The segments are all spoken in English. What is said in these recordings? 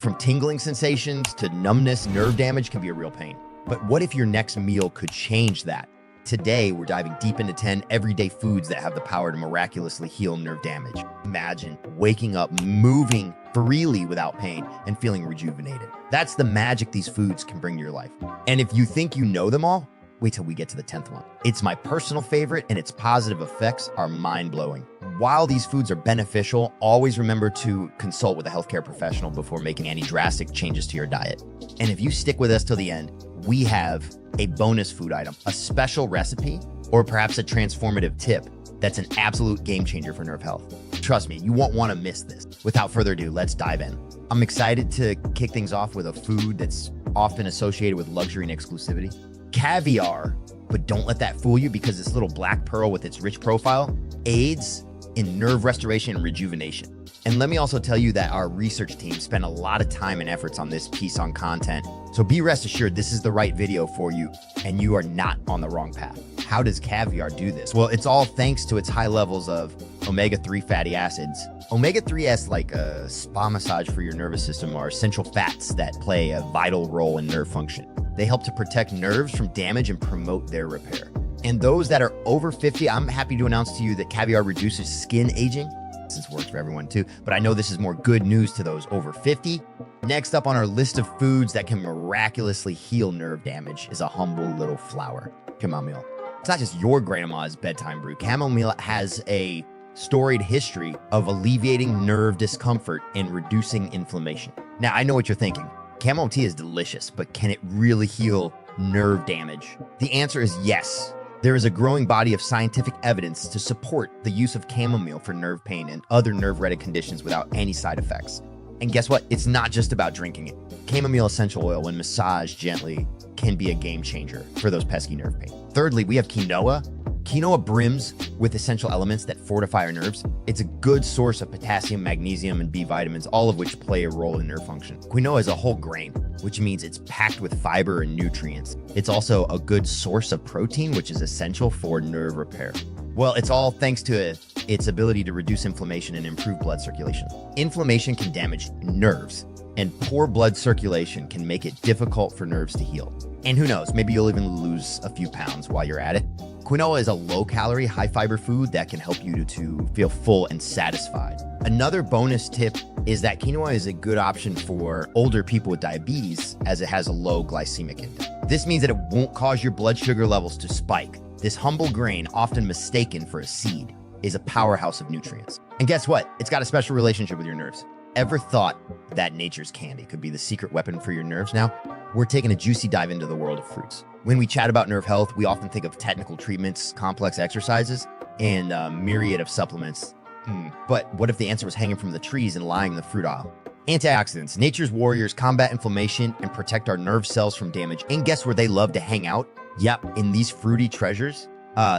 From tingling sensations to numbness, nerve damage can be a real pain. But what if your next meal could change that? Today, we're diving deep into 10 everyday foods that have the power to miraculously heal nerve damage. Imagine waking up, moving freely without pain, and feeling rejuvenated. That's the magic these foods can bring to your life. And if you think you know them all, wait till we get to the 10th one. It's my personal favorite, and its positive effects are mind-blowing. While these foods are beneficial, always remember to consult with a healthcare professional before making any drastic changes to your diet. And if you stick with us till the end, we have a bonus food item, a special recipe, or perhaps a transformative tip that's an absolute game changer for nerve health. Trust me, you won't want to miss this. Without further ado, let's dive in. I'm excited to kick things off with a food that's often associated with luxury and exclusivity. Caviar, but don't let that fool you, because this little black pearl with its rich profile aids in nerve restoration and rejuvenation. And let me also tell you that our research team spent a lot of time and efforts on this piece on content. So be rest assured this is the right video for you and you are not on the wrong path. How does caviar do this? Well, it's all thanks to its high levels of omega-3 fatty acids. Omega-3 is like a spa massage for your nervous system, are essential fats that play a vital role in nerve function. They help to protect nerves from damage and promote their repair. And those that are over 50, I'm happy to announce to you that caviar reduces skin aging. This works for everyone too, but I know this is more good news to those over 50. Next up on our list of foods that can miraculously heal nerve damage is a humble little flower, chamomile. It's not just your grandma's bedtime brew. Chamomile has a storied history of alleviating nerve discomfort and reducing inflammation. Now, I know what you're thinking. Chamomile tea is delicious, but can it really heal nerve damage? The answer is yes. There is a growing body of scientific evidence to support the use of chamomile for nerve pain and other nerve-related conditions without any side effects. And guess what? It's not just about drinking it. Chamomile essential oil, when massaged gently, can be a game changer for those pesky nerve pain. Thirdly, we have quinoa. Quinoa brims with essential elements that fortify our nerves. It's a good source of potassium, magnesium, and B vitamins, all of which play a role in nerve function. Quinoa is a whole grain, which means it's packed with fiber and nutrients. It's also a good source of protein, which is essential for nerve repair. Well, it's all thanks to its ability to reduce inflammation and improve blood circulation. Inflammation can damage nerves, and poor blood circulation can make it difficult for nerves to heal. And who knows, maybe you'll even lose a few pounds while you're at it. Quinoa is a low-calorie, high-fiber food that can help you to feel full and satisfied. Another bonus tip is that quinoa is a good option for older people with diabetes, as it has a low glycemic index. This means that it won't cause your blood sugar levels to spike. This humble grain, often mistaken for a seed, is a powerhouse of nutrients. And guess what? It's got a special relationship with your nerves. Ever thought that nature's candy could be the secret weapon for your nerves? Now, we're taking a juicy dive into the world of fruits. When we chat about nerve health, we often think of technical treatments, complex exercises, and a myriad of supplements. But what if the answer was hanging from the trees and lying in the fruit aisle? Antioxidants, nature's warriors, combat inflammation and protect our nerve cells from damage. And guess where they love to hang out? Yep, in these fruity treasures.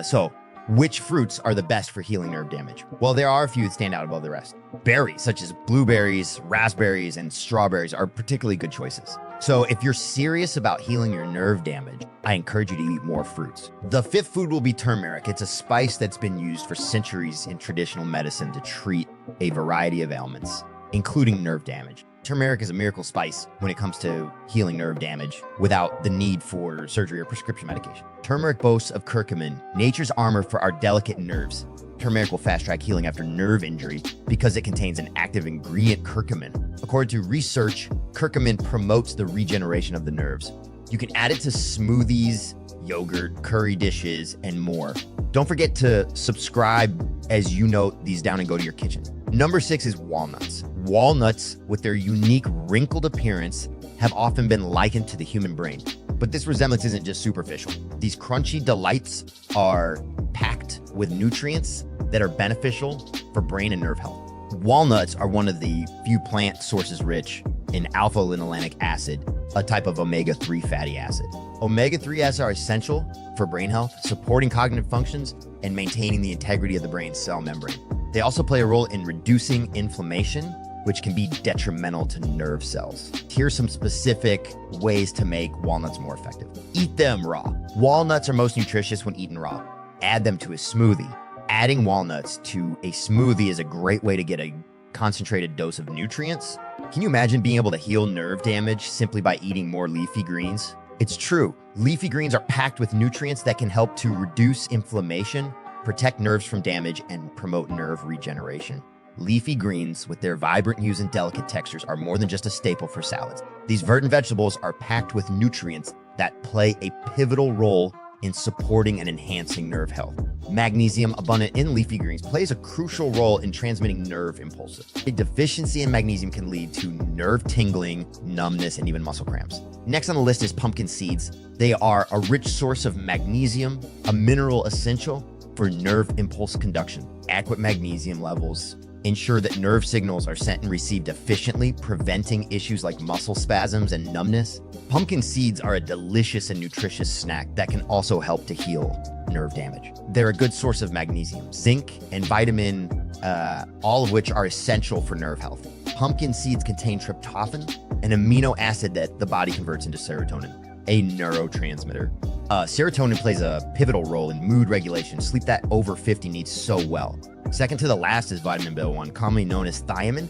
So which fruits are the best for healing nerve damage? Well, there are a few that stand out above the rest. Berries, such as blueberries, raspberries, and strawberries, are particularly good choices. So if you're serious about healing your nerve damage, I encourage you to eat more fruits. The fifth food will be turmeric. It's a spice that's been used for centuries in traditional medicine to treat a variety of ailments, including nerve damage. Turmeric is a miracle spice when it comes to healing nerve damage without the need for surgery or prescription medication. Turmeric boasts of curcumin, nature's armor for our delicate nerves. Turmeric will fast-track healing after nerve injury because it contains an active ingredient, curcumin. According to research, curcumin promotes the regeneration of the nerves. You can add it to smoothies, yogurt, curry dishes, and more. Don't forget to subscribe as you note these down and go to your kitchen. Number 6 is walnuts. Walnuts, with their unique wrinkled appearance, have often been likened to the human brain. But this resemblance isn't just superficial. These crunchy delights are packed with nutrients that are beneficial for brain and nerve health. Walnuts are one of the few plant sources rich in alpha-linolenic acid, a type of omega-3 fatty acid. Omega-3 acids are essential for brain health, supporting cognitive functions, and maintaining the integrity of the brain's cell membrane. They also play a role in reducing inflammation, which can be detrimental to nerve cells. Here's some specific ways to make walnuts more effective. Eat them raw. Walnuts are most nutritious when eaten raw. Add them to a smoothie. Adding walnuts to a smoothie is a great way to get a concentrated dose of nutrients Can you imagine being able to heal nerve damage simply by eating more leafy greens? It's true. Leafy greens are packed with nutrients that can help to reduce inflammation, protect nerves from damage, and promote nerve regeneration. Leafy greens, with their vibrant hues and delicate textures, are more than just a staple for salads. These verdant vegetables are packed with nutrients that play a pivotal role in supporting and enhancing nerve health. Magnesium, abundant in leafy greens, plays a crucial role in transmitting nerve impulses. A deficiency in magnesium can lead to nerve tingling, numbness, and even muscle cramps. Next on the list is pumpkin seeds. They are a rich source of magnesium, a mineral essential for nerve impulse conduction. Adequate magnesium levels ensure that nerve signals are sent and received efficiently, preventing issues like muscle spasms and numbness. Pumpkin seeds are a delicious and nutritious snack that can also help to heal nerve damage. They're a good source of magnesium, zinc, and vitamin, all of which are essential for nerve health. Pumpkin seeds contain tryptophan, an amino acid that the body converts into serotonin, a neurotransmitter. Serotonin plays a pivotal role in mood regulation. Sleep that over 50 needs so well. Second to the last is vitamin B1, commonly known as thiamine.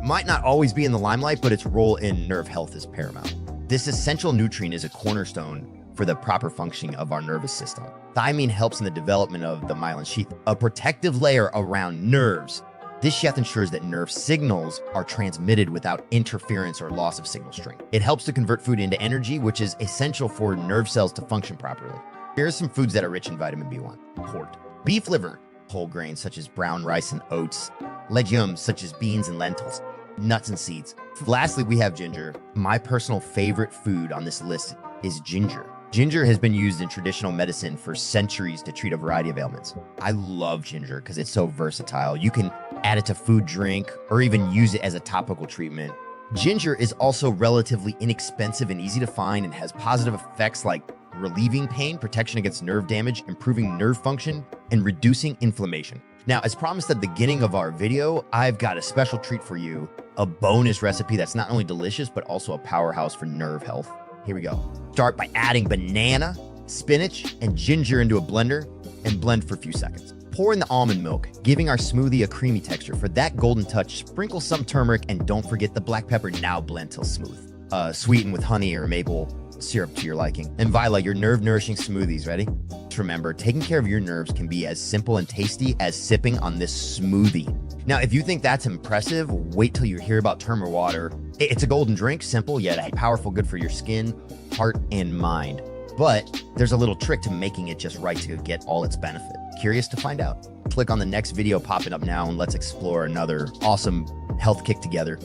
Might not always be in the limelight, but its role in nerve health is paramount. This essential nutrient is a cornerstone for the proper functioning of our nervous system. Thiamine helps in the development of the myelin sheath, a protective layer around nerves. This sheath ensures that nerve signals are transmitted without interference or loss of signal strength. It helps to convert food into energy, which is essential for nerve cells to function properly. Here are some foods that are rich in vitamin B1. Pork, beef liver, whole grains such as brown rice and oats, legumes such as beans and lentils, nuts and seeds. Lastly, we have ginger. My personal favorite food on this list is ginger. Ginger has been used in traditional medicine for centuries to treat a variety of ailments. I love ginger because it's so versatile. You can add it to food, drink, or even use it as a topical treatment. Ginger is also relatively inexpensive and easy to find and has positive effects like relieving pain, protection against nerve damage, improving nerve function, and reducing inflammation. Now, as promised at the beginning of our video, I've got a special treat for you, a bonus recipe that's not only delicious, but also a powerhouse for nerve health. Here we go. Start by adding banana, spinach, and ginger into a blender and blend for a few seconds. Pour in the almond milk, giving our smoothie a creamy texture. For that golden touch, sprinkle some turmeric and don't forget the black pepper. Now blend till smooth. Sweeten with honey or maple syrup to your liking. And Vila, your nerve-nourishing smoothies, ready? Just remember, taking care of your nerves can be as simple and tasty as sipping on this smoothie. Now, if you think that's impressive, wait till you hear about turmeric water. It's a golden drink, simple yet powerful, good for your skin, heart, and mind. But there's a little trick to making it just right to get all its benefit. Curious to find out? Click on the next video popping up now and let's explore another awesome health kick together.